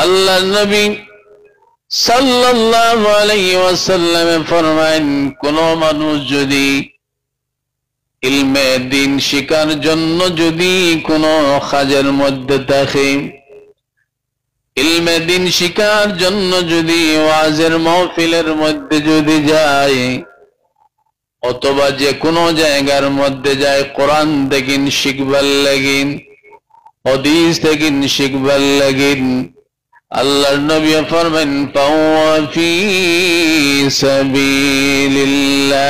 আল্লাহর নবী সাল্লাল্লাহু আলাইহি ওয়াসাল্লাম ফরমায়েন, কোন মানুষ যদি ইলমে দ্বীন শিখার জন্য যদি কোন কাজের মধ্যে থাকে, ইলমে দ্বীন শিখার জন্য যদি ওয়াজের মাহফিলের মধ্যে যদি যায়, অথবা যে কোনো জায়গার মধ্যে যায় কোরআন দেখিন শিখবার লাগিন, হাদিস দেখিন শিখবার লাগিন, আল্লাহর নবী ফরমান ফাওয়া ফি সাবিলিল্লাহ,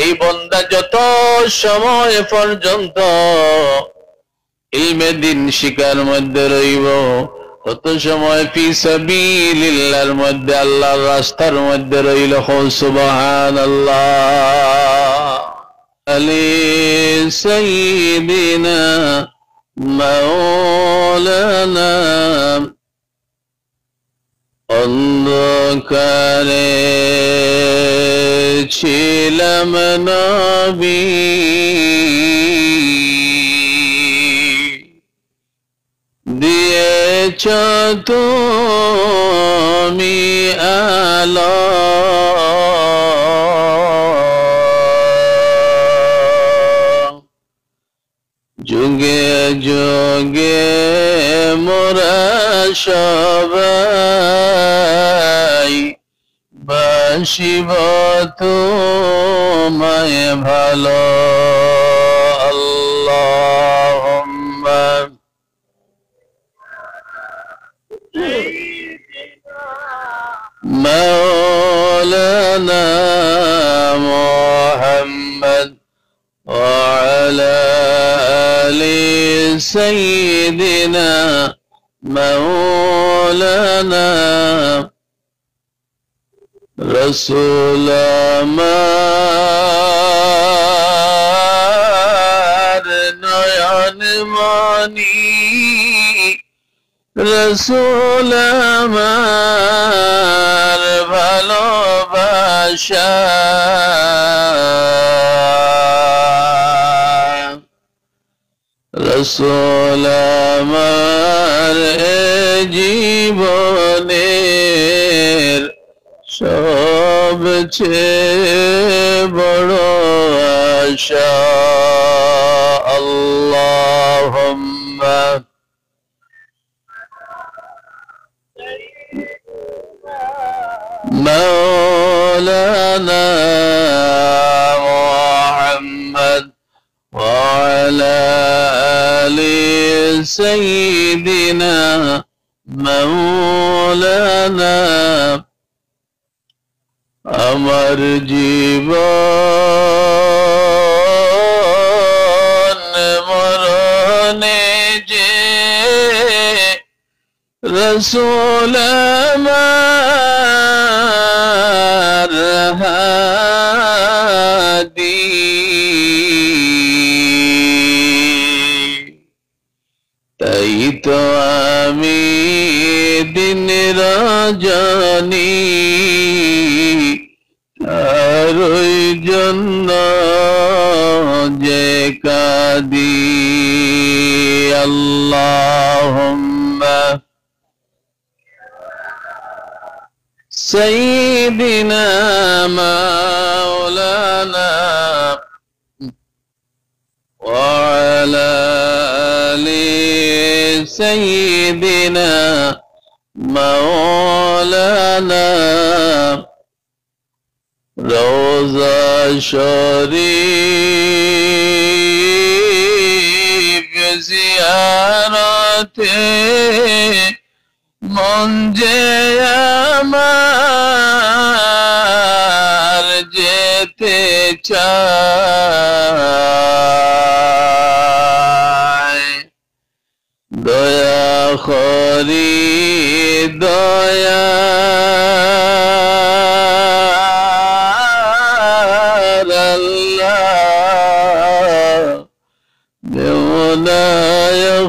এই বান্দা যত সময় পর্যন্ত ইলমে দ্বীন শিখার মধ্যে রইব, তত সময় ফি সাবিলিল্লাহর মধ্যে, আল্লাহর রাস্তার মধ্যে রইল। সুবহানাল্লাহ। আলি সাইয়্যিদিনা মাওলানা অন্ধকারে ছিলাম নবী, দিয়েছ তুমি আলো, যুগে যুগে মোরা সবাই বাসিব তোমায় ভালো। আল্লাহুম্মা মাওলানা মুহাম্মদ ওয়া আলা আলি সাইয়্যিদিনা মাওলানা রাসূল আমার নয়ন মনি, রাসূল আমার ভালোবাসা, রাসূল আমার জীবনের সবচেয়ে বড় আশা। আল্লাহুম্মা মাওলানা মুহাম্মদ ওয়া আলা আলি সাইয়্যিদিনা মাওলানা, আমার জীবন মরণে যে রাসূল আমার হাদি, তাই তো আমি দিন রজনী আর ওই জন্য যে কাঁদি। আল্লাহুম্মা সাইয়্যিদিনা মাওলানা ওয়া আলা আলি সাইয়্যিদিনা মাওলানা, রওজা শরীফ জিয়ারতে মন যে আমার যেতে চায়, দয়া করি দয়া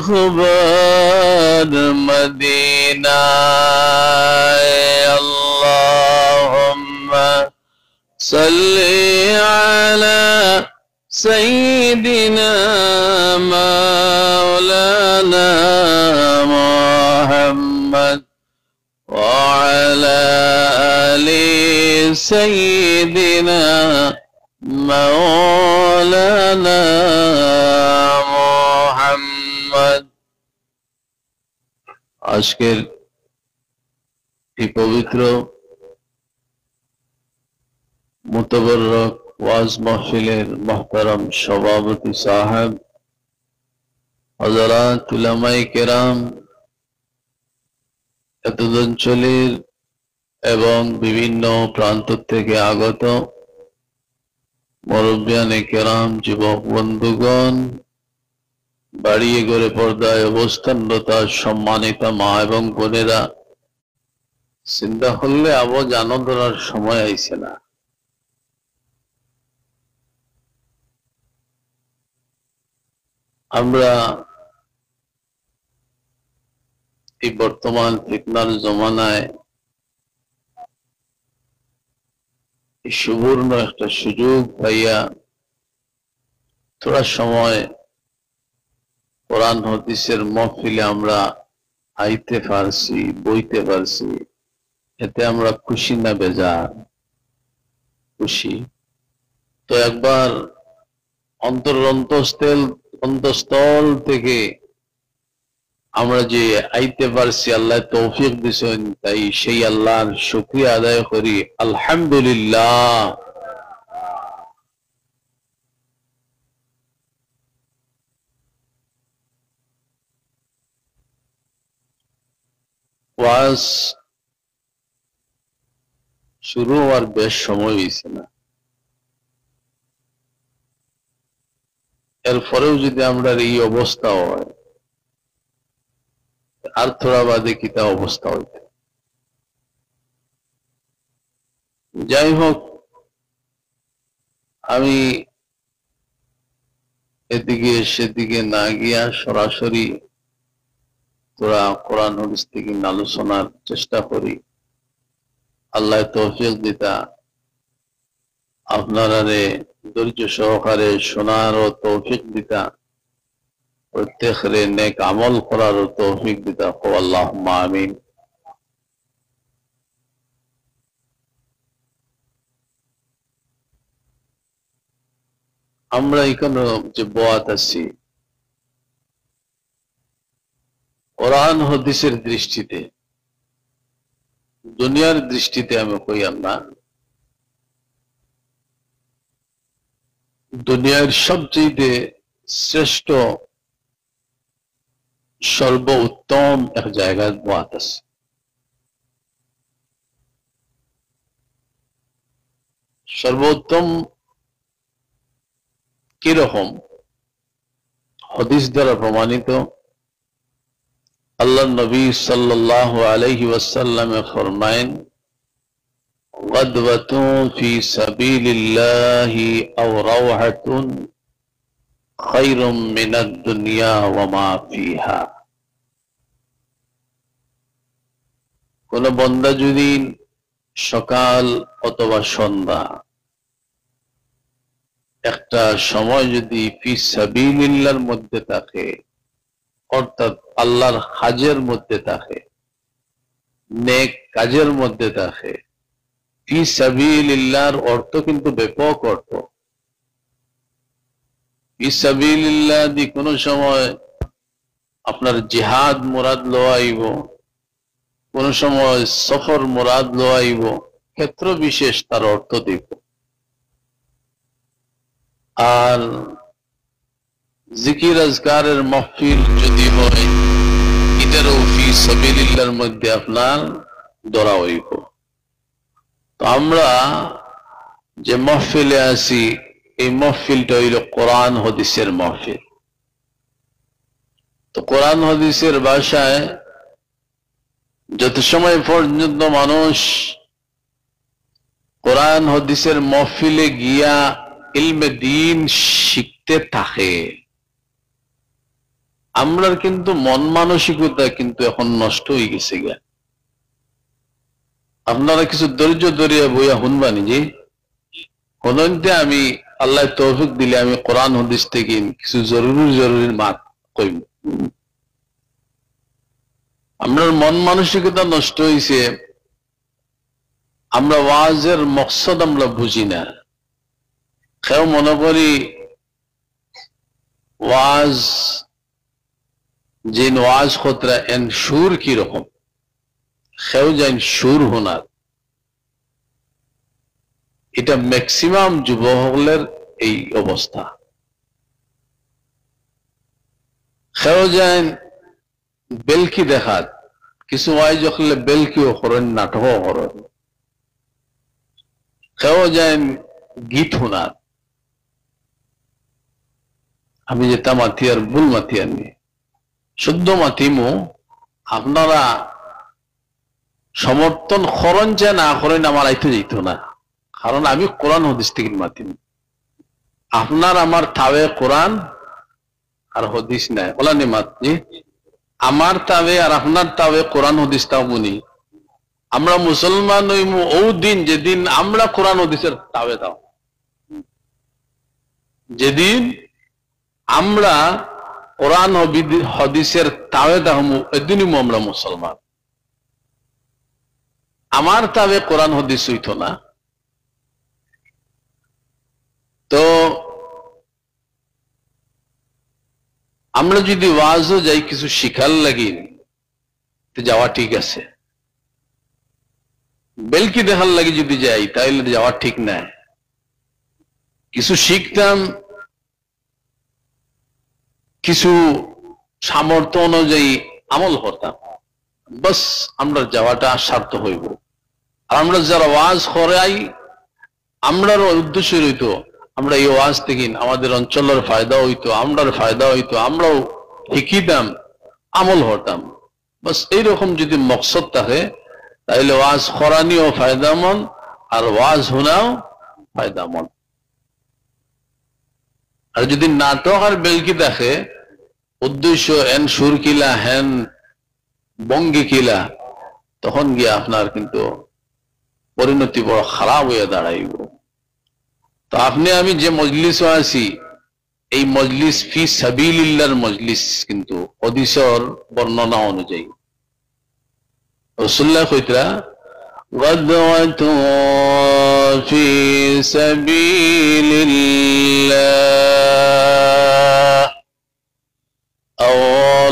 খবর মদিনায়। আল্লাহুম্মা সাল্লি আলা সাইয়্যিদিনা মাওলানা মুহাম্মদ محمد وعلى آل سيدنا مولانا محمد আজকের এই পবিত্র মুতাবাররক ওয়াজ মাহফিলের মুহতারাম সভাপতি সাহেব, হযরত উলামায়ে কেরাম, অঞ্চলের এবং বিভিন্ন প্রান্ত থেকে আগত মুরব্বিয়ানে কেরাম, যুবক বন্ধুগণ, বাড়িয়ে গড়ে পর্দায় অবস্থানরত সম্মানিত মা এবং বোনেরা, চিন্তা করলে আবো জানো ধরার সময় আইছে না। আমরা এই বর্তমান ফিতনার জমানায় সুবর্ণ একটা সুযোগ পাইয়া থোড়া সময় কোরআন হাদিসের মাহফিলে আমরা আইতে পারছি, বইতে পারছি, এতে আমরা খুশি না বেজার? খুশি। তো একবার অন্তঃস্থল থেকে আমরা যে আইতে পারছি, আল্লাহ তৌফিক দিয়েছেন, তাই সেই আল্লাহর শুকরিয়া আদায় করি, আলহামদুলিল্লাহ। ওয়াজ শুরু হওয়ার বেশ সময় হয়েছে না, এরপরেও যদি আমরা এই অবস্থা হয়, আর থোড়া বাদে কিতা অবস্থা হইতে। যাই হোক, আমি এদিকে সেদিকে না গিয়া সরাসরি তোরা কোরআন হাদিস থেকে আলোচনার চেষ্টা করি। আল্লাহ তৌফিক দিতা আপনারা ধৈর্য সহকারে শোনার ও তৌফিক দিতা, প্রত্যেকের নেক আমল করার ও তৌফিক দিতা। আল্লাহুম্মা আমিন। আমরা এখানে যে বয়াত আছি, কোরআন হাদিসের দৃষ্টিতে, দুনিয়ার দৃষ্টিতে আমি কইয়াম না, দুনিয়ার সবচেয়ে শ্রেষ্ঠ সর্বোত্তম এক জায়গায় বয়াত আছে। সর্বোত্তম কিরকম? হাদিস দ্বারা প্রমাণিত। আল্লাহ নবী সাল্লাল্লাহু আলাইহি ওয়াসাল্লাম ফরমায়েন, গাদওয়াতুন ফি সাবিলিল্লাহি আও রাওহাতুন খায়রুম মিনাদ দুনিয়া ওয়া মা ফিহা। কোন বান্দা যদি সকাল অথবা সন্ধ্যা একটা সময় যদি ফি সাবিলিল্লাহর মধ্যে থাকে, অর্থাৎ আল্লাহর কাজের মধ্যে থাকে, নেক কাজের মধ্যে থাকে। ফি সাবিলিল্লাহর অর্থ কিন্তু ব্যাপক অর্থ। ফি সাবিলিল্লাহ দি কোন সময় আপনার জিহাদ মুরাদ লওয়াইব, কোন সময় সফর মুরাদ লওয়াইব, ক্ষেত্র বিশেষ তার অর্থ দিব। আর জিকির আজকারের মাহফিল যদি হয়, এটারও ফি সাবিলিল্লাহর মধ্যে আপনার ধরা হইব। তো আমরা যে মাহফিলে আছি, এই মাহফিলটা হইল কোরআন হাদিসের মাহফিল। তো কোরআন হাদিসের ভাষায় যত সময় পর্যন্ত মানুষ কোরআন হাদিসের মাহফিলে গিয়া ইলমে দ্বীন শিখতে থাকে, আমরার কিন্তু মন মানসিকতা কিন্তু এখন নষ্ট হয়ে গেছে গিয়া। আপনারা কিছু ধৈর্য ধরিয়া বইয়া শুনবানি যে হনতে আমি আল্লাহ তৌফিক দিলে আমি কোরআন হাদিস থেকে কিছু জরুরি মাত কইব। আমরা মন মানসিকতা নষ্ট হয়েছে, আমরা ওয়াজের মকসদ আমরা বুঝি না। কেউ মনে করি ওয়াজ যে ওয়াজ খতরা এন সুর কি রকম, কেউ যাই সুর হোনার। এটা ম্যাক্সিমাম যুবকদের এই অবস্থা। কেউ যাই বেলকি দেখাত, কিছু ওয়াইজ হলে বেলকিও করেন, নাটকও করেন। কেউ যাই গীত শোনার। আমি যেটা মাতি আর ভুল মাতি আনি, শুদ্ধ মাতিমু, আপনারা সমর্থন করেন যে না করেন আমার আইতে যেত না, কারণ আমি কোরআন হাদিস থেকে মাতিম। আপনার আমার থাবে কোরআন আর হাদিস নাই, ওলা নি মাতি। আমার তাবে আর আপনার তাবে কোরআন হাদিস তাও মুনি। আমরা মুসলমান হইমু ও দিন যেদিন আমরা কোরআন হাদিসের তাবে দাও, যেদিন আমরা কোরআন হাদিসের তাবে দাহমু, এদিনই আমরা মুসলমান। আমার তাবে কোরআন হাদিস হইত না। তো আমরা যদি ওয়াজও যাই কিছু শিখার লাগি যাওয়া ঠিক আছে, বেলকি দেখার লাগি যদি যাই তাহলে যাওয়া ঠিক নাই। কিছু শিখতাম, কিছু সামর্থ্য অনুযায়ী আমল করতাম, বাস আমরা যাওয়াটা সার্থক হইব। আর আমরা যারা ওয়াজ করাই, আমরারও উদ্দেশ্য হইতো আমরা এই ওয়াজ থেকে আমাদের অঞ্চলের ফায়দা হইতো, আমরার ফায়দা হইতো, আমরাও শিখিতাম, আমল হতাম। বাস এইরকম যদি মকসদ থাকে তাহলে ওয়াজ করানিও ফায়দামন আর ওয়াজ শোনাও ফায়দামন। আর যদি নাটক আর বেলকি থাকে, উদ্দেশ্য হেন সুর কিলা হেন বঙ্গি কিলা, তখন গিয়ে আপনার কিন্তু পরিণতি বড় খারাপ হয়ে দাঁড়াইব। তো আপনি আমি যে মজলিসে আছি, এই মজলিস ফি সাবিলিল্লাহর মজলিস, কিন্তু হাদিসের বর্ণনা অনুযায়ী রাসূলুল্লাহ কইতরা গাদওয়াতু ফি সাবিলিল্লাহ আও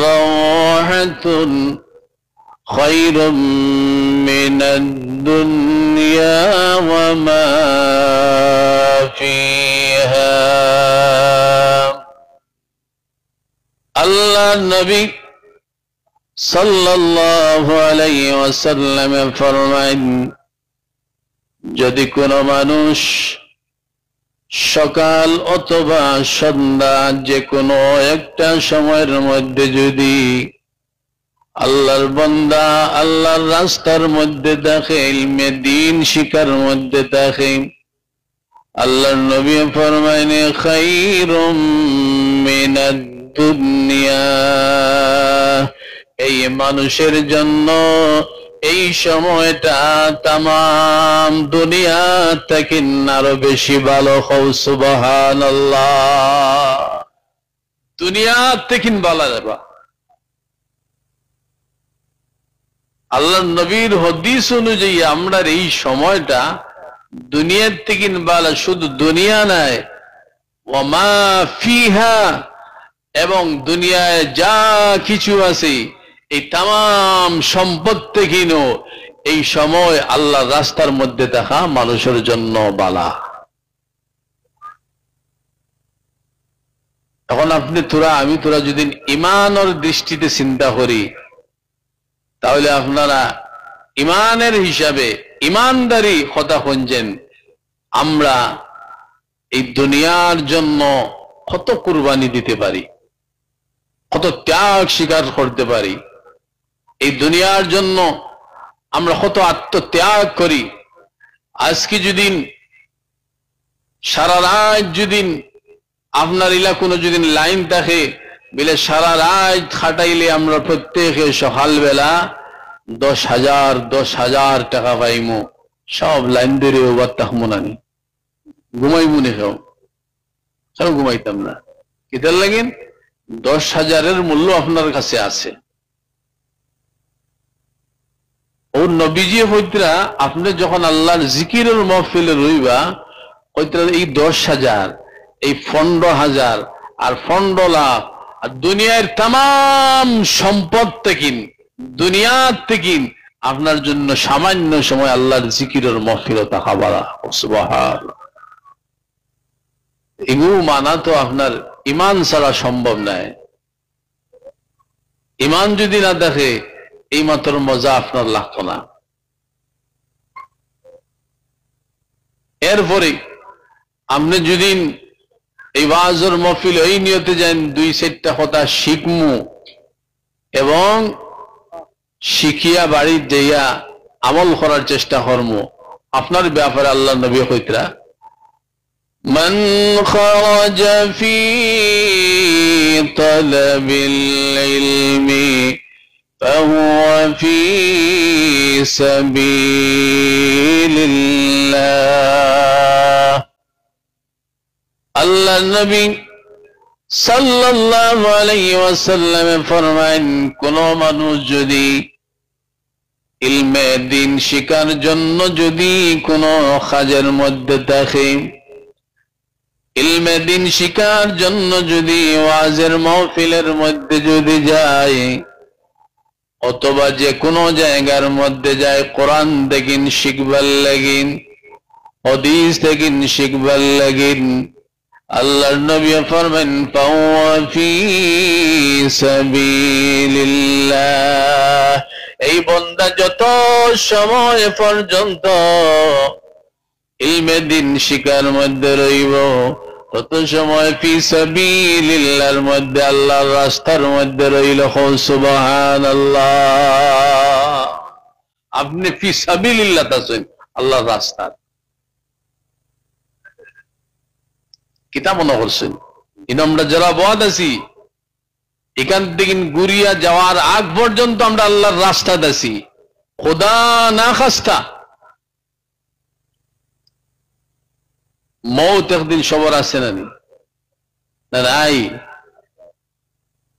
রাওহাতুন খায়রুম মিনাদ দুনিয়া ওয়া মা ফিহা। আল্লাহ নবী সাল্লাল্লাহু আলাইহি ওয়াসাল্লাম ফরমায়েন, যদি কোন মানুষ সকাল অথবা সন্ধ্যা যে কোনো একটা সময়ের মধ্যে যদি আল্লাহর বান্দা আল্লাহর রাস্তার মধ্যে দেখে, ইলমে দ্বীন শিখার মধ্যে দেখে, আল্লাহর নবী ফরমায়েন খায়রুম মিনাদ দুনিয়া, এই মানুষের জন্য এই সময়টা তামাম দুনিয়া থেকে আরো বেশি ভালো। সুবহানাল্লাহ, দুনিয়া থেকে ভালো যাবা। আল্লাহ নবীর হাদিস অনুযায়ী আমরা এই সময়টা দুনিয়ার থেকে ভালো। শুধু দুনিয়া নাই, ওয়া মা ফিহা, এবং দুনিয়ায় যা কিছু আছে এই তাম সম্পদ থেকেও এই সময় আল্লাহ রাস্তার মধ্যে দেখা মানুষের জন্য বালা। এখন আপনি তোরা আমি তোরা যদি ইমানের দৃষ্টিতে চিন্তা করি, তাহলে আপনারা ইমানের হিসাবে ইমানদারি কথা শুনছেন। আমরা এই দুনিয়ার জন্য কত কুরবানি দিতে পারি, কত ত্যাগ স্বীকার করতে পারি, এই দুনিয়ার জন্য আমরা কত আত্মত্যাগ করি। আজকে যদি সারা রাত যদি আপনার কোনো যদি লাইন থাকে, বলে সারা রাত খাটাইলে আমরা প্রত্যেকে সকালবেলা 10,000 টাকা পাইমু, সব লাইন ধরে ওবার তাহমু নানি ঘুমাইমু নি, কেউ ঘুমাইতাম না। কিতার লাগেন 10,000-এর মূল্য আপনার কাছে আছে। ও নবীজি হইতরা আপনি যখন আল্লাহর জিকিরের মাহফিলে রইবা হইতরা এই 10,000 এই 15,000 আর 15 লাখ আর দুনিয়ার तमाम সম্পদ থেকে দুনিয়া থেকে আপনার জন্য সামান্য সময় আল্লাহর জিকিরের মাহফিলে তাকাবারা সুবহানাল্লাহ। এগুলো মানা তো আপনার ঈমান ছাড়া সম্ভব নয়। ঈমান যদি না দেখে এই মাত্র মজা আপনার লাগতো না। এরপরে আপনি যদি এই ওয়াজের মাহফিল এই নিয়তে যান 2-4টা কথা শিখমু এবং শিখিয়া বাড়ি যাইয়া আমল করার চেষ্টা করমু, আপনার ব্যাপারে আল্লাহ নবী কইতরা মান খারাজা ফি তালাবিল ইলমি ফাহুয়া ফি সাবিলিল্লাহ। আল্লাহ নবী সাল্লাল্লাহু আলাইহি ওয়াসাল্লাম ফরমান, কোন মানুষ যদি ইলমে দ্বীন শিখার জন্য যদি কোন কাজের মধ্যে থাকে, ইলমে দ্বীন শিখার জন্য যদি ওয়াজের মাহফিলের মধ্যে যদি যায় অথবা যে কোনো জায়গার মধ্যে যায়, কোরআন দেখিন শিখবার লাগিন, হাদিস দেখিন শিখবার লাগিন, আল্লাহর নবী ফরমান ফাহুয়া ফি সাবিলিল্লাহ। এই বান্দা যত সময় পর্যন্ত ইলমে দ্বীন শিখার মধ্যে রইব তত সময় ফি সাবিলিল্লাহর মধ্যে আল্লাহর রাস্তার মধ্যে রইল। সুবহানাল্লাহ। আপনি ফি সাবিলিল্লাহ আছেন আল্লাহর রাস্তার। কিতা মনে করছেন আমরা যারা বদ আছি এখান থেকে গুরিয়া যাওয়ার আগ পর্যন্ত আমরা আল্লাহর রাস্তা আছি, খোদা না খাস্তা মৌত একদিন সবার আছে না নাই,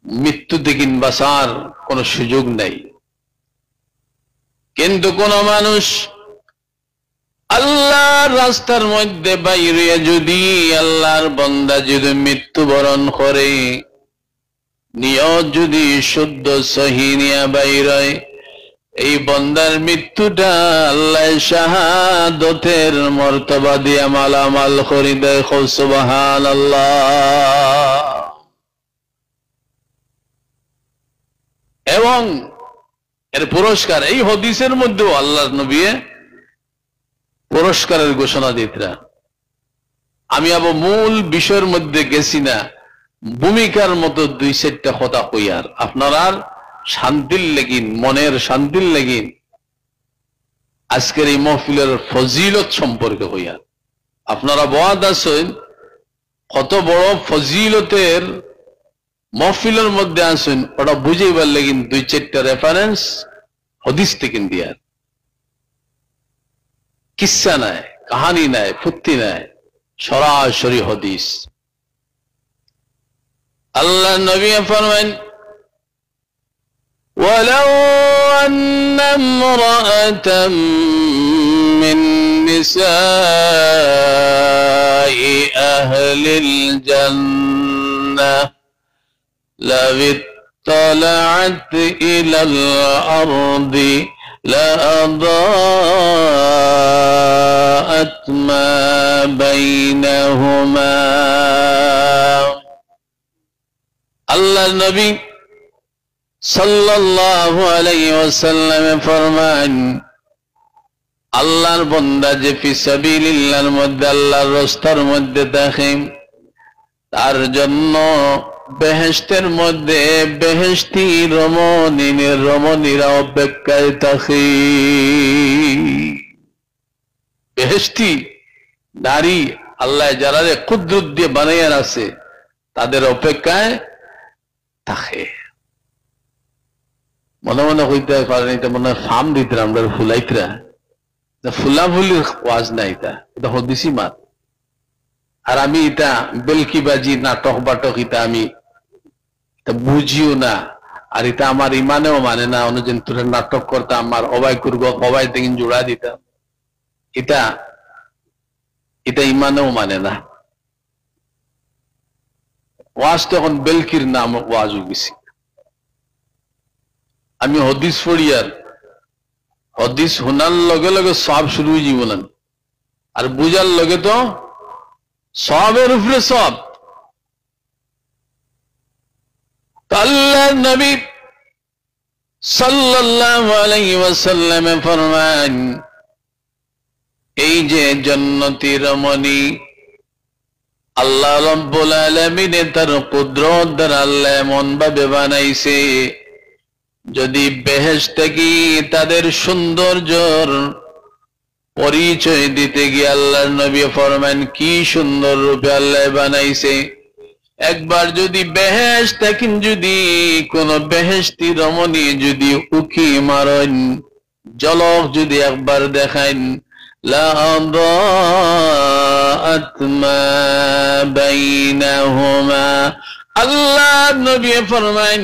মৃত্যু থেকে বাঁচার কোন সুযোগ নাই। কিন্তু কোন মানুষ আল্লাহর রাস্তার মধ্যে বাইরে যদি আল্লাহর বান্দা যদি মৃত্যুবরণ করে, নিয়ত যদি শুদ্ধ সহি নিয়া বাইরে, এই বান্দার মৃত্যুটা আল্লাহ শাহাদতের মর্তবা দিয়া মালামাল করে দেয়। সুবহানাল্লাহ। এবং এর পুরস্কার এই হাদিসের মধ্যেও আল্লাহর নবী পুরস্কারের ঘোষণা দিতরা। আমি আবার মূল বিষয়ের মধ্যে গেছি না, ভূমিকার মতো 2-4টা কথা কইয়ার আপনারা শান্তির লাগিন, মনের শান্তির লাগিন আজকের এই মাহফিলের ফজিলত সম্পর্কে হইয়ার। আপনারা বয়াদ আছেন কত বড় ফজিলতের মাহফিলের মধ্যে আছেন, ওটা বুঝাইবার লাগিন 2-4টা রেফারেন্স হাদিস থেকে দিয়ার। কিসসা নাই, কাহানি নাই, ফুর্তি নাই, সরাসরি হাদিস। আল্লাহ নবী ফরমান ولو أن امرأة من نساء أهل الجنة لو اطلعت إلى الأرض لأضاءت ما بينهما। الله النبي সাল্লাল্লাহু আলাইহি ওয়াসাল্লাম ফরমান, আল্লাহর বান্দা যে ফি সাবিলিল্লাহর মধ্যে আল্লাহর রাস্তার মধ্যে থাকে তার জন্য বেহেশতের মধ্যে বেহেশতি রমণীরা অপেক্ষায় থাকে। বেহেশতি নারী আল্লাহ যারা কুদরত দিয়ে বানাইয়া আছে তাদের অপেক্ষায় থাকে। মনে মনে হইতে পারেন এটা মনে হয় ফার্ম দিতে আমরা ফুলাইতরা, ফুলাফুলির ওয়াজ না, এটা হদিসি মাত। আর আমি এটা বেলকিবাজি নাটক বাটক এটা আমি বুঝিও না, আর এটা আমার ইমানেও মানে না, অনুযায়ী তোরে নাটক করতে আমার অবাই করবো, অবাই থেকে জোড়া দিতাম, এটা এটা ইমানেও মানে না। ওয়াজ তো এখন বেলকির নাম ওয়াজ হয়ে গেছি। আমি হদিস পড়িয়ার হদিস শোনার লগে লগে সব শুরু হয়ে জীবন, আর বুঝার লগে তো সবের উপরে সব। আল্লাহর নবী সাল্লাল্লাহু আলাইহি ওয়াসাল্লাম ফরমান, এই যে জান্নাতি রমণী আল্লাহ রাব্বুল আলামিন তার কুদরত দ্বারা আল্লাহ এমন ভাবে বানাইছে, যদি বেহেশত কি তাদের সৌন্দর্যর পরিচয় দিতে গিয়ে আল্লাহর নবী ফরমান কি সুন্দর রূপে আল্লাহ বানাইছে। একবার যদি বেহেশত কিন, যদি কোন বেহেশতি রমণী যদি উকি মারেন, ঝলক যদি একবার দেখাইন, লা আদাআত মা বাইনাহুমা, আল্লাহর নবী ফরমান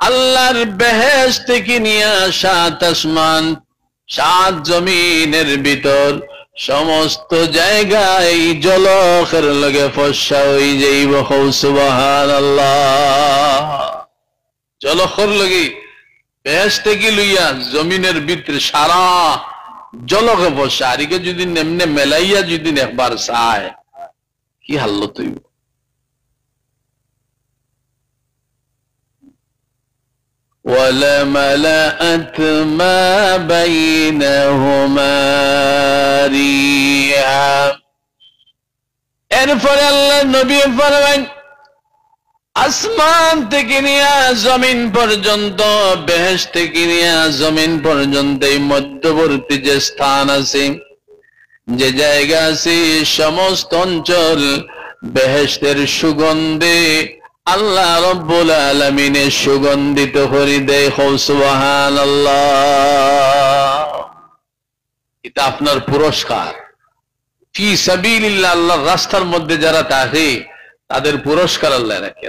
আল্লাহর বেহেশত থেকে নিয়ে 7 আসমান 7 জমিনের ভিতর সমস্ত জায়গায় জলকের লগে ফর্সা হয়ে যাইব। সুবহানাল্লাহ। জলকের লগে বেহেশত থেকে লইয়া জমিনের ভিতরে সারা জলকে ফর্সা, আর একে যদি নেমনে মেলাইয়া যদি একবার চায় কি হাল্লত হইব। وَلَمَلَأَتْ مَا بَيْنَهُمَا رِيحًا। এরপরে আল্লাহ নবী ফরমান আসমান থেকে নিয়ে জমিন পর্যন্ত, বেহেশত থেকে নিয়ে জমিন পর্যন্ত এই মধ্যবর্তী যে স্থান আছে, যে জায়গা আছে, সমস্ত অঞ্চল বেহেশতের সুগন্ধে আল্লাহ রাব্বুল আলামিনের সুগন্ধিত করে দেয়। সুবহানাল্লাহ। এটা আপনার পুরস্কার। ফি সাবিলিল্লাহ, আল্লাহর রাস্তার মধ্যে যারা থাকে তাদের পুরস্কার আল্লাহ রাখে।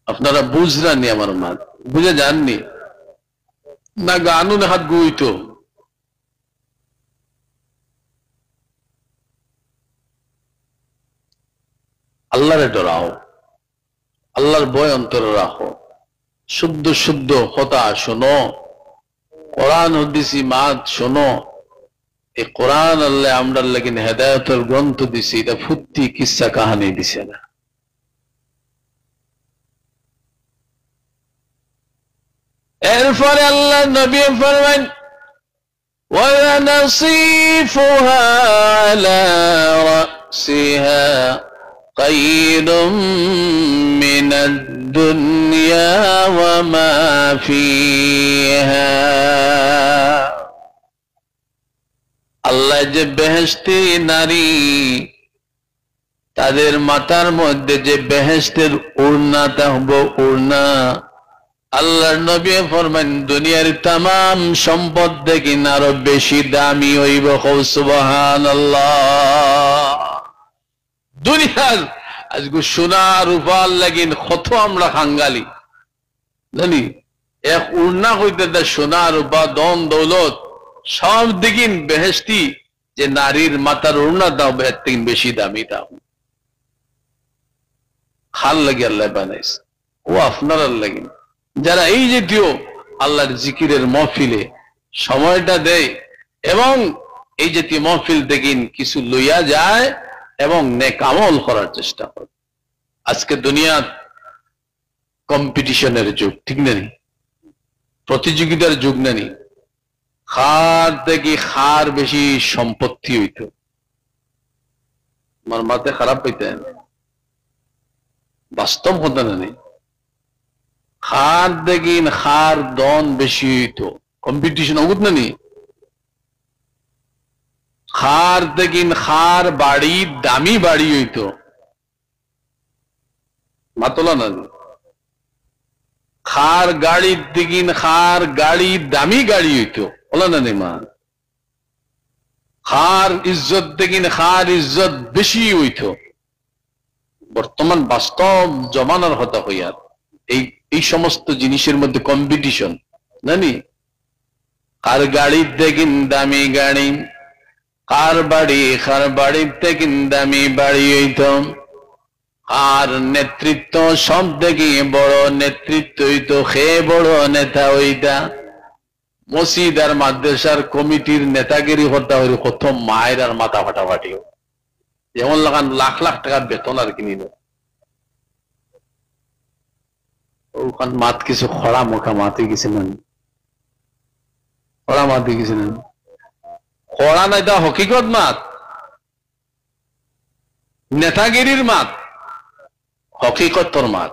আপনারা বুঝরানি, আমার মা বুঝে যাননি না, গানুন হাত গুইতো। আল্লাহরে ডরাও, আল্লাহর ভয় অন্তরে রাখো, শুদ্ধ শুদ্ধ কথা শোনো, কোরআন হাদিস মাত শোনো। এই কোরআন আল্লাহ আমরা লাগিন হেদায়েতের গ্রন্থ দিছি, এটা ফুত্তি কিসসা কাহানি দিছে না। এরপরে আল্লাহ নবী ফরমান ওয়ানাসিফুহা আলা রাসিহা খায়রুম মিনাদ দুনিয়া ওয়া মা ফিহা। আল্লাহ যে বেহেশতি নারী, তাদের মাথার মধ্যে যে বেহেশতের ওড়না থাকবে, ওড়না আল্লাহর নবী ফরমান দুনিয়ার तमाम সম্পদ থেকে আরো বেশি দামি হইব। সুবহানাল্লাহ। দুনিয়ার আজকে সোনা রূপার লাগিন কত আমরা খাঙ্গালি জানি, এক উড়না হইতে সোনা রূপা ধন দৌলত সব দিকিন বেহেশতি যে নারীর মাথার ওড়না দাও এর থেকে বেশি দামি দাও। খাল লাগে আল্লাহ বানাইছে, ও আপনার লাগিন যারা এই জাতীয় আল্লাহর জিকিরের মহফিলে সময়টা দেয় এবং এই জাতীয় মহফিল দেখিন কিছু লইয়া যায় এবং নেক আমল করার চেষ্টা করে। আজকে দুনিয়া কম্পিটিশনের যুগ, ঠিক নেই, প্রতিযোগিতার যুগ নেই। খার দেখি খার বেশি সম্পত্তি হইত, আমার মাতে খারাপ হইতেন, বাস্তব হতো না নেই। খার দেখিন খার দন বেশি হইতো, কম্পিটিশন অগুত না নি। খার দেখিন খার বাড়ি দামি বাড়ি হইতো, মাতলা না। খার গাড়ি দেখিন খার গাড়ি দামি গাড়ি হইতো, বলা না মা। খার ইজ্জত দেখিন খার ইজ্জত বেশি হইতো, বর্তমান বাস্তব জমানার হতা হইয়ার এই সমস্ত জিনিসের মধ্যে কম্পিটিশন জানি, কার গাড়ির দেখেন দামি গাড়ি, কার বাড়ির থেকে দামি বাড়ি হইত, আর নেতৃত্ব সব থেকে বড় নেতৃত্ব হইতো, সে বড় নেতা হইতা। মসজিদ আর মাদ্রাসার কমিটির নেতাগিরি হত্যা হইল কত মায়ের আর মাথা ফাটাফাটি, যেমন লাগান লাখ লাখ টাকা বেতন আর কিনিল ওখান মাত কিছু খড়া মোখা মাতে গেছিলেন, খড়া মাতে গেছিলেন, খড়া নাই তা হকিকত মাত, নেতাগিরির মাত, হকিকতর মাত।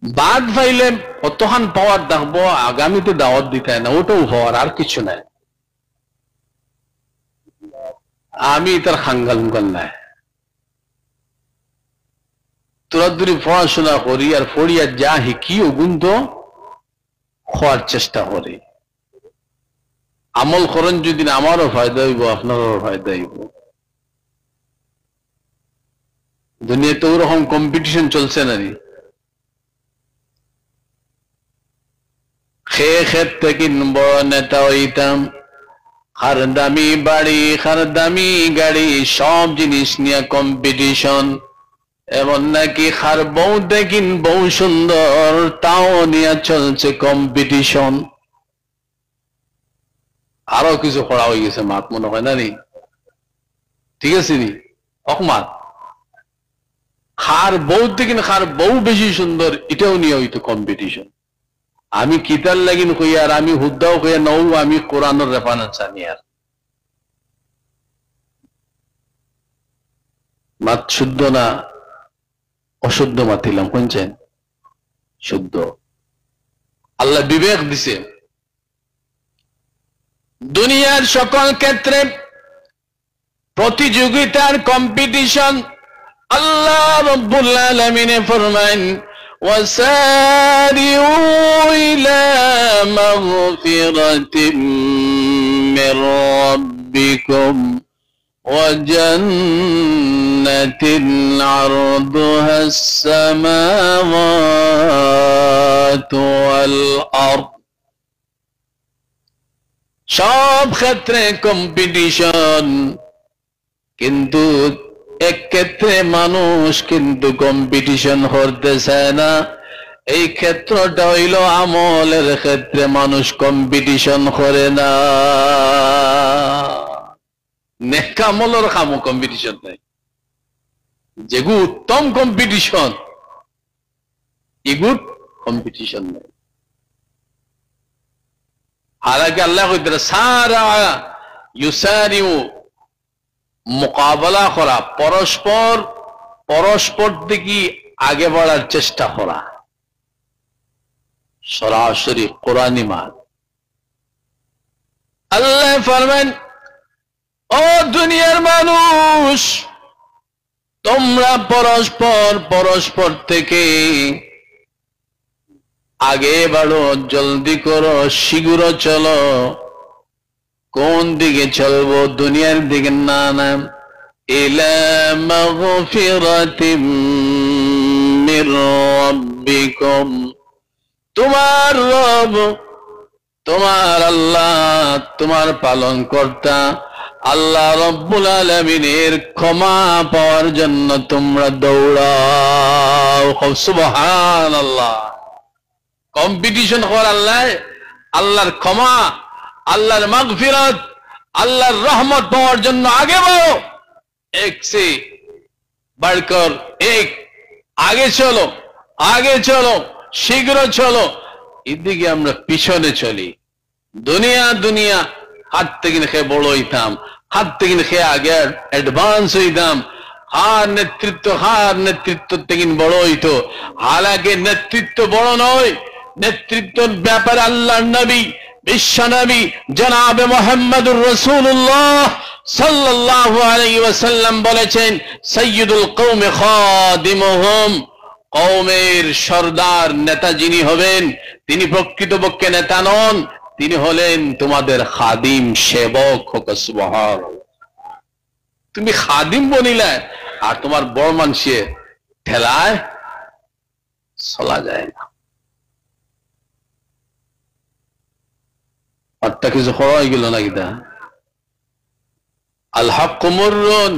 বাদ পাইলে কতখান পাওয়ার দেখবো, আগামীতে দাওয়াত দিতে না, ওটাও হওয়ার আর কিছু নাই। আমি তার খাঙ্গাল মুঙ্গাল নাই, তোরা দূরে পড়াশোনা করি আর পড়িয়া যা শিকি ওগুন তো হওয়ার চেষ্টা করি। আমল করেন যদি আমারও ফায়দা হইব, আপনারও ফায়দা হইব। দুনিয়াতে ওরকম কম্পিটিশন চলছে না রে, খেত থেকে বড় নেতা হইতাম, আর দামি বাড়ি আর দামি গাড়ি সব জিনিস নিয়ে কম্পিটিশন। এমন নাকি খার বউ দেখিন বউ সুন্দর, তাও নিয়ে চলছে কম্পিটিশন। আরো কিছু করা হয়ে গেছে মাত মনে হয় না নি, ঠিক আছে নি অকমাত, খার বউ দেখিন খার বউ বেশি সুন্দর, এটাও নিয়ে হইতো কম্পিটিশন। আমি কিতার লাগিন কই আর আমি হুদ্দাও কইয়া নও, আমি কোরআনের রেফারেন্স আনি আর মাত শুদ্ধ না অশুদ্ধ মাতিলাম কোনছেন? শুদ্ধ। আল্লাহ বিবেক দিছে। দুনিয়ার সকল ক্ষেত্রে প্রতিযোগিতার কম্পিটিশন। আল্লাহ রাব্বুল আলামিন ফরমান وسارعوا إلى مغفرة من ربكم وجنة عرضها السماوات والأرض। সব ক্ষেত্রে কম্পিটিশন, কিন্তু এক ক্ষেত্রে মানুষ কিন্তু কম্পিটিশন করতেছে না। এই ক্ষেত্রটা হইল আমলের ক্ষেত্রে মানুষ কম্পিটিশন করে না। নেক আমলের খামো কম্পিটিশন নাই, যেগু উত্তম কম্পিটিশন এগুট কম্পিটিশন নাই। হালাকি আল্লাহ কইতে সারা ইউসারিউ, মোকাবেলা করা, পরস্পর দিকে আগে বাড়ার চেষ্টা করা, সরাসরি কোরআনী মাল। আল্লাহ ফরমান ও দুনিয়ার মানুষ, তোমরা পরস্পর থেকে আগে বাড়ো, জলদি করো, শীঘ্র চলো। কোন দিকে চলবো? দুনিয়ার দিকে না, না। ইলা মাগফিরাতিম মির রাব্বিকুম, তোমার রব, তোমার আল্লাহ, তোমার পালন কর্তা আল্লাহ রব্বুল আলামিনের ক্ষমা পাওয়ার জন্য তোমরা দৌড়াও। সুবহানাল্লাহ। কম্পিটিশন কর আল্লাহ, আল্লাহর ক্ষমা, আল্লাহর মাগফিরাত, আল্লাহর রহমত পাওয়ার জন্য আগে বাড়ো। এক সে বাড়কর এক, আগে চলো, আগে চলো, শীঘ্র চলো। এদিকে আমরা পিছনে চলি। দুনিয়া হাত থেকে খেয়ে বড় হইতাম, হাত থেকে খেয়ে আগে অ্যাডভান্স হইতাম। হার নেতৃত্ব থেকে বড় হইতো। হালাকে নেতৃত্ব বড় নয়, নেতৃত্বের ব্যাপারে আল্লাহর নবী, বিশ্ব নবী জনাবে মুহাম্মদুর রাসূলুল্লাহ সাল্লাল্লাহু আলাইহি ওয়াসাল্লাম বলেছেন, সাইয়্যিদুল কওমি খাদিমুহুম, কওমের সরদার নেতা যিনি হবেন, তিনি প্রকৃতপক্ষে নেতা নন, তিনি হলেন তোমাদের খাদিম, সেবক। সুবহানাল্লাহ। তুমি খাদিম বনিলা, আর তোমার বড় মানুষে ঠেলায় চলা যায় না। আরটা কিছু হওয়াই গেল না কিনা। আল হক মুররুন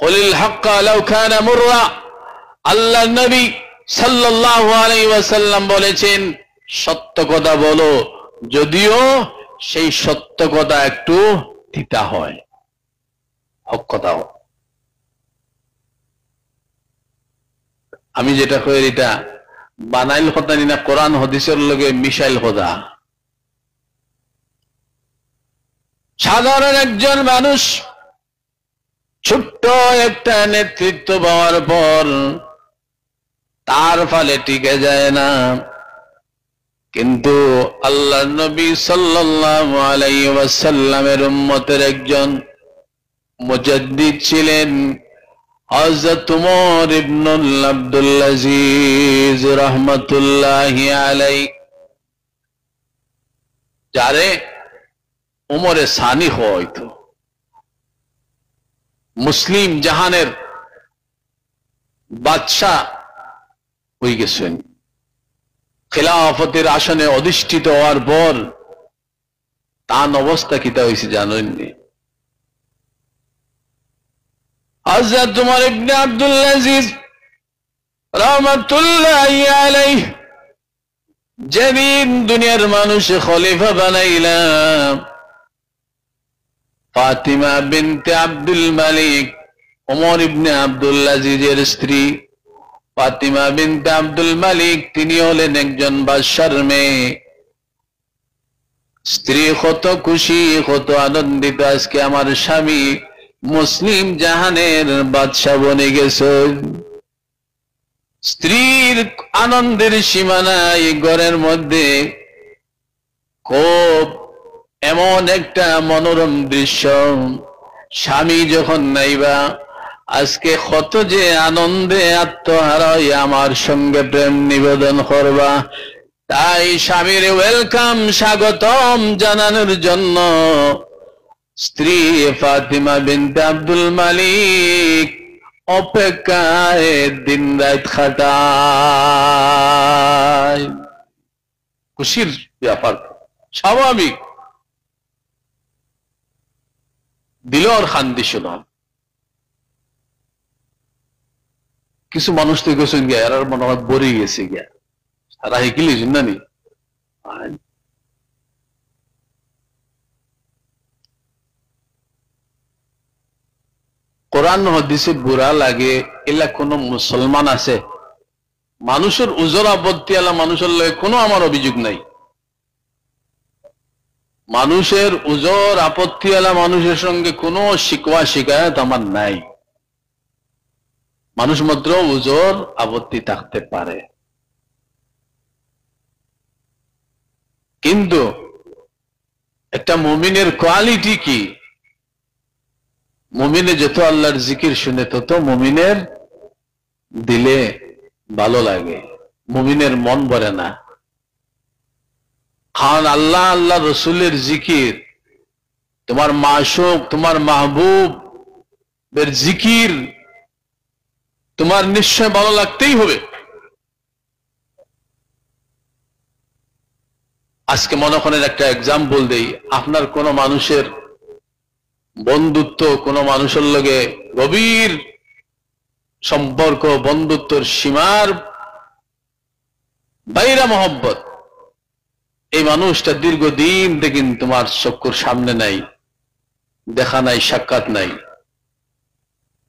কুলিল হক লাউ কানা মুররা। আল্লাহ নবী সাল্লাল্লাহু আলাইহি ওয়াসাল্লাম বলেছেন, সত্য কথা বলো যদিও সেই সত্য কথা একটু তিতা হয়। হক কথাও আমি যেটা কই এটা বানাইল কথা না, কোরআন হাদিসের লগে মিশাইল কথা। সাধারণ একজন মানুষ ছোট্ট একটা নেতৃত্ব পাওয়ার পর তার ফলে টিকে যায় না, কিন্তু আল্লাহ নবী সাল্লাল্লাহু আলাইহি ওয়াসাল্লামের উম্মতের একজন মুজাদ্দিদ ছিলেন হযরত ওমর ইবনে আব্দুল আজিজ রাহমাতুল্লাহি আলাইহি, যারে উমরে সানি হইতো। মুসলিম জাহানের বাদশাহ হয়ে গেছেন, খিলাফতের আসনে অধিষ্ঠিত হওয়ার পর তার অবস্থা কিতা হয়েছে জানেননি? হযরত ওমর ইবনে আব্দুল আজিজ রাহমাতুল্লাহি আলাইহি যেদিন দুনিয়ার মানুষে খলিফা বানাইলাম, ফাতিমা বিনতে আব্দুল মালিক, ওমর ইবনে আব্দুল আজিজের স্ত্রী ফাতিমা বিনতে আব্দুল মালিক, তিনি হলেন একজন বাদশার মেয়ে। স্ত্রী কত খুশি, কত আনন্দিত, আজকে আমার স্বামী মুসলিম জাহানের বাদশা বনে গেছে। স্ত্রীর আনন্দের সীমা নাই। ঘরের মধ্যে খুব এমন একটা মনোরম দৃশ্য, স্বামী যখন নাইবা আজকে কত যে আনন্দে আত্মহারা আমার সঙ্গে প্রেম নিবেদন করবা। তাই স্বামীর ওয়েলকাম, স্বাগতম জানানোর জন্য স্ত্রী ফাতিমা বিনতে আব্দুল মালিক অপেক্ষায় দিন রাত খাটায়। খুশির ব্যাপার, স্বাভাবিক। দিল আর খান্দি শোনা। কিছু মানুষ তো গেছেন গিয়া এর মনে হয় বরে গেছে গিয়া, সারা হিকিলি জানি কোরআন হাদিসে বুরা লাগে এলা কোন মুসলমান আছে? মানুষের উজর আপত্তি আলা মানুষের লগে কোনো আমার অভিযোগ নাই। মানুষের উজর আপত্তি আলা মানুষের সঙ্গে কোনো শিকওয়া শিকায়ত আমার নাই। মানুষ মাত্র উজর আপত্তি থাকতে পারে, কিন্তু একটা মুমিনের কোয়ালিটি কি? মুমিনে যত আল্লাহর জিকির শুনে তত মুমিনের দিলে ভালো লাগে, মুমিনের মন ভরে না। খান আল্লাহ আল্লাহ রসুলের জিকির, তোমার মাশুক তোমার মাহবুবের জিকির তোমার নিশ্চয় ভালো লাগতেই হবে। আজকে মনে করেন একটা এক্সাম্পল দেই, আপনার কোন মানুষের বন্ধুত্ব, কোন মানুষের লগে গভীর সম্পর্ক, বন্ধুত্বর সীমার বাইরা মহব্বত, এই মানুষটা দীর্ঘদিন থেকে তোমার চক্ষুর সামনে নাই, দেখা নাই, সাক্ষাৎ নাই।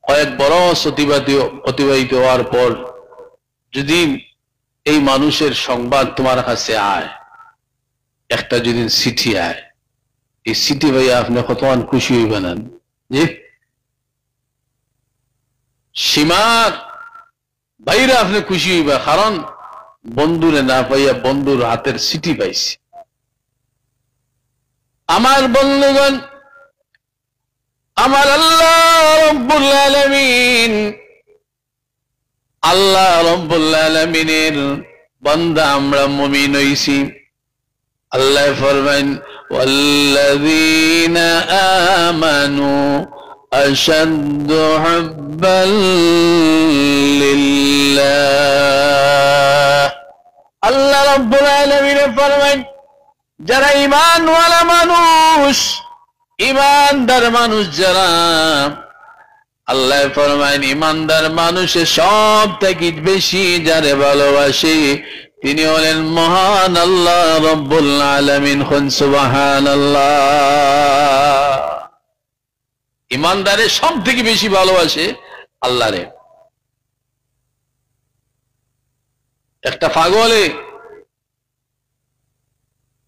কয়েক বরস অতিবাহিত হওয়ার পর যদি এই মানুষের সংবাদ তোমার কাছে আয়, একটা যদি চিঠি আয়, এই চিঠি ভাইয়া আপনি কতক্ষণ খুশি হইবেন যে সীমার বাইরে আপনি খুশি হইবা, কারণ বন্ধুরে না পাইয়া বন্ধুর হাতের চিঠি পাইছি। আমার বন্ধুগণ, আমার আল্লাহ রব্বুল আলামিন, আল্লাহ রব্বুল আলামিনের বান্দা আমরা মুমিন হইছি। আল্লাহ ফরমাইন ওয়াল্লাযীনা আমানু أشد حبا لله আল্লাহ রাব্বুল আলামিন ফরমান যারা ঈমানওয়ালা মানুষ ঈমানদার মানুষ যারা আল্লাহ ফরমান ঈমানদার মানুষের সব থেকে বেশি যারে ভালোবাসে তিনি হলেন মহান আল্লাহ রাব্বুল আলামিন সুবহানাল্লাহ ঈমানদারে সব থেকে বেশি ভালোবাসে আল্লাহরে একটা পাগলে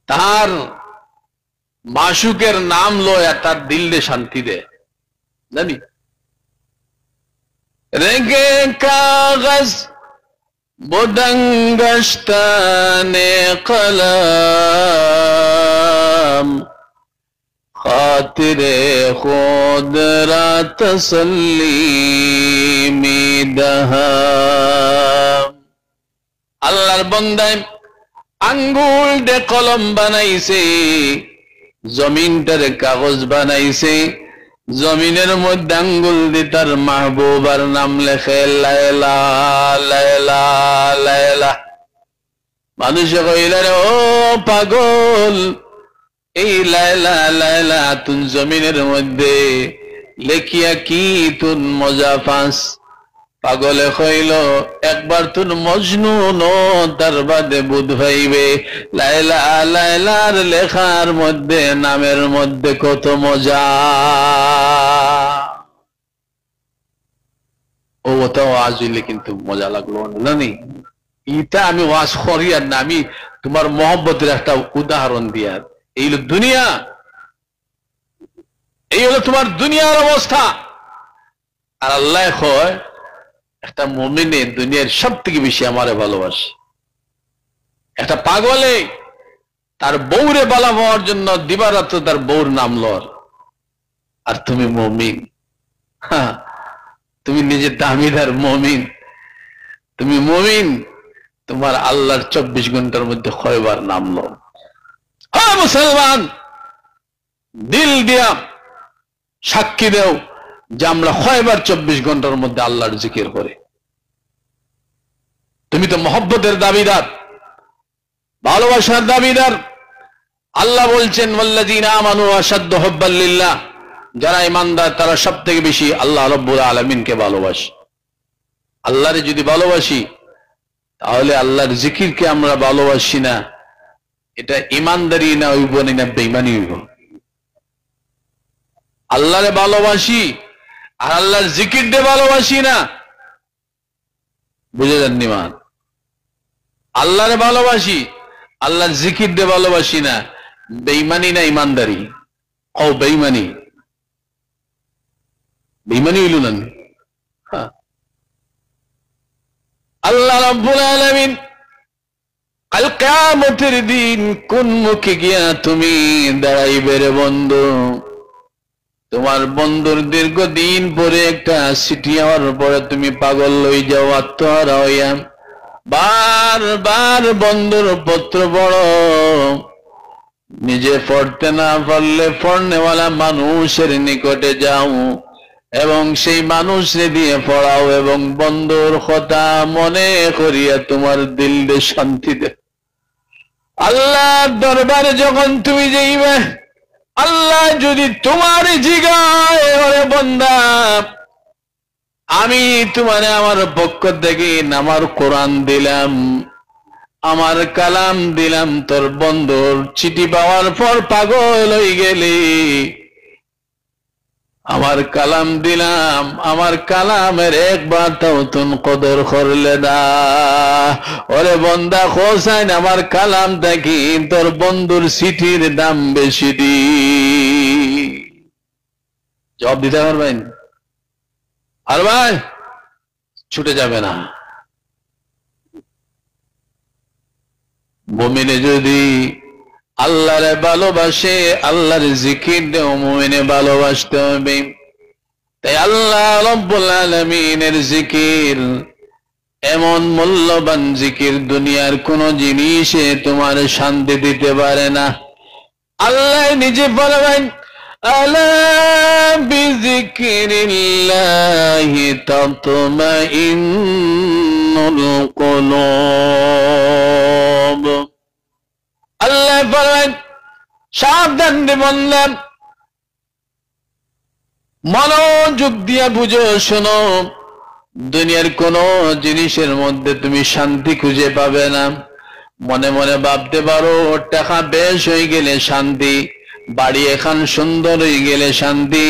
তার মাশুকের নাম লয় আর তার দিলে শান্তি দেয় জানি রেগে কাগজ বোডঙ্গস্তানে কলম খাতিরে খুদ রা তসল্লিমি দহাম আল্লাহর বান্দায় আঙ্গুল দে কলম বানাইছে জমিনটার কাগজ বানাইছে জমিনের মধ্যে আঙ্গুল দিয়ে তার মাহবুবার নাম লেখে লায়লা লায়লা লায়লা মানুষে কইল রে ও পাগল এই লায়লা লায়লা তুন জমিনের মধ্যে লেখিয়া কি তুন মজা পাস পাগলে কইল একবার তুন মজনু নো তার বাদে বুধ হইবে লায়লা লায়লার লেখার মধ্যে নামের মধ্যে কত মজা ও তো আজ হইলে কিন্তু মজা লাগলো না নি এটা আমি ওয়াজ করি আর না আমি তোমার মহব্বতের একটা উদাহরণ দিয়া এই হলো দুনিয়া এই হলো তোমার দুনিয়ার অবস্থা আর আল্লাহ কয় একটা মুমিনে দুনিয়ার সব থেকে বেশি আমারে ভালোবাসে একটা পাগলে তার বউরে বালা হওয়ার জন্য দিবারাত্র তার বউর নাম লর আর তুমি মুমিন তুমি নিজে দামিদার মুমিন তুমি মুমিন তোমার আল্লাহর 24 ঘন্টার মধ্যে কয়বার নাম লো হ্যাঁ মুসলমান দিল দিয়া সাক্ষী দেও যে আমরা কয়বার 24 ঘন্টার মধ্যে আল্লাহর জিকির করে তুমি তো মহব্বতের দাবিদার ভালোবাসার দাবিদার আল্লাহ বলছেন ওয়াল্লাযীনা আমানু আশাদ্দু হুব্বান লিল্লাহ যারা ঈমানদার তারা সবথেকে বেশি আল্লাহ রাব্বুল আলামিনকে ভালোবাসে আল্লাহরে যদি ভালোবাসি তাহলে আল্লাহর জিকিরকে আমরা ভালোবাসি না এটা ঈমানদারি না হইব না বেঈমানি হইব আল্লাহরে ভালোবাসি আর আল্লাহর জিকির দিয়ে ভালোবাসি না বুঝে যাননি মান আল্লাহরে ভালোবাসি আল্লাহর জিকির দিয়ে ভালোবাসি না বেঈমানি না ঈমানদারি ও বেঈমানি বেঈমানি হইল না আল্লাহ রাব্বুল আলামিন কাল কিয়ামতের দিন কোন মুখে গিয়া তুমি দাঁড়াইবে রে বন্ধু তোমার বন্ধুর দীর্ঘদিন পরে একটা চিঠি হওয়ার পরে তুমি পাগল লই যাও আত্মহারা হইয়া বারবার বন্ধুর পত্র পড়ো নিজে পড়তে না পারলে পড়নেওয়ালা মানুষের নিকটে যাও এবং সেই মানুষরে দিয়ে পড়াও এবং বন্ধুর কথা মনে করিয়া তোমার দিলে শান্তি দে আল্লাহর দরবারে যখন তুমি যাইবে আল্লাহ যদি তোমার জিগায় ওরে বান্দা আমি তোমারে আমার পক্ষ থেকে আমার কোরআন দিলাম আমার কালাম দিলাম তোর বন্ধুর চিঠি পাওয়ার পর পাগল হয়ে গেলি আমার কালাম দিলাম আমার কালামের একবার তাও তুন কদর করলে না ওরে বন্দা খোসাইন আমার কালাম দেখি তোর বন্ধুর চিঠির দাম বেশি দি জবাব দিতে পারবেন আর ভাই ছুটে যাবে না মুমিনে যদি আল্লাহরে ভালোবাসে আল্লাহর জিকির দেও মুমিনে ভালোবাসতে হবে তাই আল্লাহ রাব্বুল আলামিনের জিকির এমন মূল্যবান জিকির দুনিয়ার কোন জিনিসে তোমার শান্তি দিতে পারে না আল্লাহ নিজে বলেন আলা বিযিকরিল্লাহি তাতমাইন্নুল কুলুব। আল্লাহ বলেন, সাবধান রে বান্দা, মনোযোগ দিয়া বুঝো, শোনো, দুনিয়ার কোন জিনিসের মধ্যে তুমি শান্তি খুঁজে পাবে না। মনে মনে ভাবতে পারো টাকা বেশ হয়ে গেলে শান্তি, বাড়ি এখন সুন্দর হয়ে গেলে শান্তি,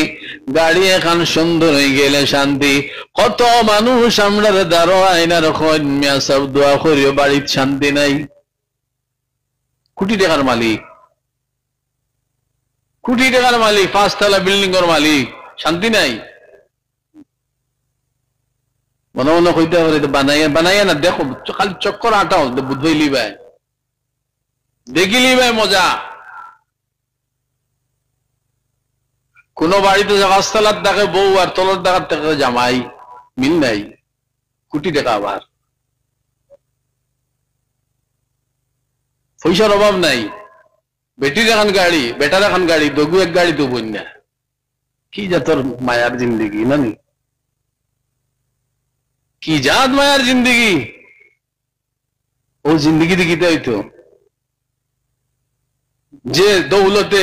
গাড়ি এখন সুন্দর হয়ে গেলে শান্তি। কত মানুষ আমরা দাঁড়ো আইনার মিয়া সব দোয়া করিও বাড়ির শান্তি নাই। কোটি টাকার মালিক, কোটি টাকার মালিক, 5 তলা বিল্ডিং এর মালিক, শান্তি নাই। মনে মনে কইতে পারে বানাইয়া বানাইয়া না, দেখো খালি চক্কর আটাও বুঝবইলি ভাই, দেখিলি ভাই মজা। কোন বাড়িতে 5 তলার দেখে বউ আর তলার দেখার থেকে জামাই, মিল নাই। কোটি টাকা, আবার পয়সার অভাব নাই, বেটির এখন গাড়ি, বেটার এখন গাড়ি, দগু এক গাড়ি তো বন্যা। কি জাতর মায়ার জিন্দগি নানি, কি জাত মায়ার জিন্দগি। ও জিন্দগি দেখিতে হইতো যে দৌলতে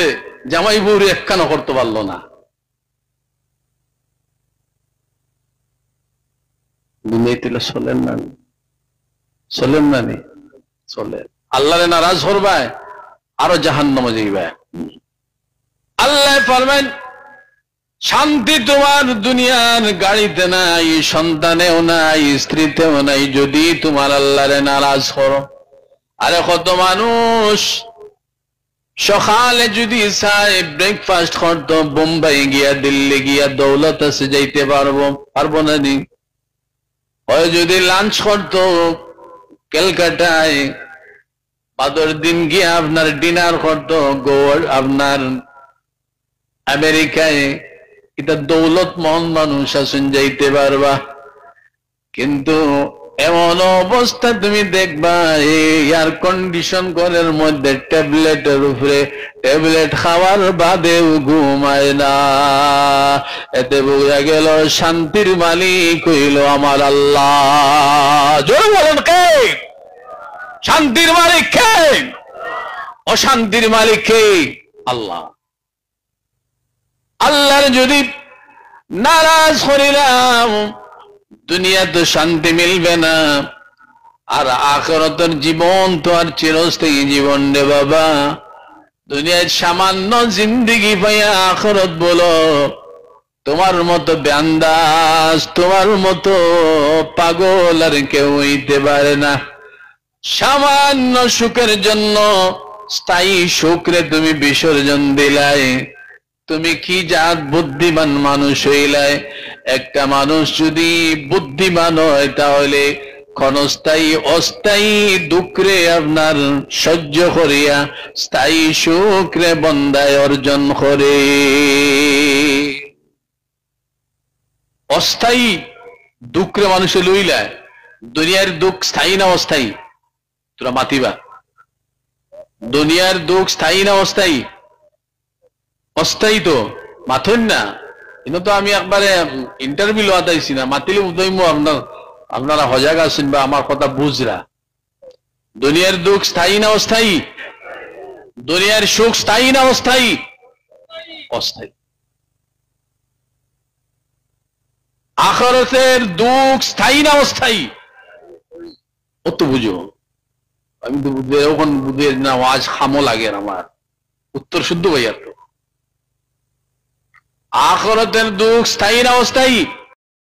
জামাই বউরে একখানা করতে পারলো না। দুনিয়াতে চলেন না, চলেন না, চলে আল্লাহরে নারাজ করবায়, আরো জাহান্নামে যাইবায়। আল্লাহ ফরমান, শান্তি তোমার দুনিয়ার গাড়িতে নাই, সন্তানেও নাই, স্ত্রীতেও নাই, যদি তোমার আল্লাহরে নারাজ করো। আরে কত মানুষ সকালে যদি চায় ব্রেকফাস্ট করতো, বোম্বাই গিয়া দিল্লি গিয়া দৌলত আছে যাইতে পারবো না নি। হয় যদি লাঞ্চ করতো ক্যালকাটায়, বাদর দিন গিয়া আপনার ডিনার করতো আপনার আমেরিকায়। এটা দৌলত মন মানুষ আছেন যাইতে পারবা, কিন্তু এমন অবস্থা তুমি দেখবা এয়ার কন্ডিশন ঘরের মধ্যে ট্যাবলেটের উপরে ট্যাবলেট খাওয়ার বাদেও ঘুমায় না। এতে বোঝা গেল শান্তির মালিক হইল আমার আল্লাহ। জোরে বলেন কে? শান্তির মালিক কে? অশান্তির মালিক কে? আল্লাহ। আল্লাহর যদি নারাজ করিলাম দুনিয়া তো শান্তি মিলবে না, আর আখিরাতের জীবন তো আর চিরস্থায়ী জীবন রে বাবা। দুনিয়ার সামান্য জিন্দেগি পাইয়া আখিরাত বলো, তোমার মতো বেন্দাস, তোমার মতো পাগল আর কেউ হইতে পারে না। সামান্য সুখের জন্য স্থায়ী সুখরে তুমি বিসর্জন দিলাই। তুমি কি জাত বুদ্ধিমান মানুষ হইলাই? একটা মানুষ যদি বুদ্ধিমান হয় তাহলে ক্ষণস্থায়ী অস্থায়ী দুঃখরে আপনার সহ্য করিয়া স্থায়ী সুখরে বন্দায় অর্জন করে। অস্থায়ী দুঃখরে মানুষে লইলায়। দুনিয়ার দুঃখ স্থায়ী না অস্থায়ী? তোরা মাতিবা, দুনিয়ার দুঃখ স্থায়ী না অস্থায়ী? অস্থায়ী তো মাথুন না। কিন্তু তো আমি একবারে ইন্টারভিউ লওয়াতাইছি না, মাতিলে উদয়মো আপনারা সজাগ আছেন বা আমার কথা বুঝরা। দুনিয়ার দুঃখ স্থায়ী না অস্থায়ী? দুনিয়ার সুখ স্থায়ী না অস্থায়ী? অস্থায়ী। আখিরাতের দুঃখ স্থায়ী না অস্থায়ী? ও তো বুঝো। আমি তো ওখান বুঝে না, আজ খামো লাগে আমার উত্তর শুদ্ধ ভাইয়া। তো আখিরাতের দুঃখ স্থায়ী না অস্থায়ী?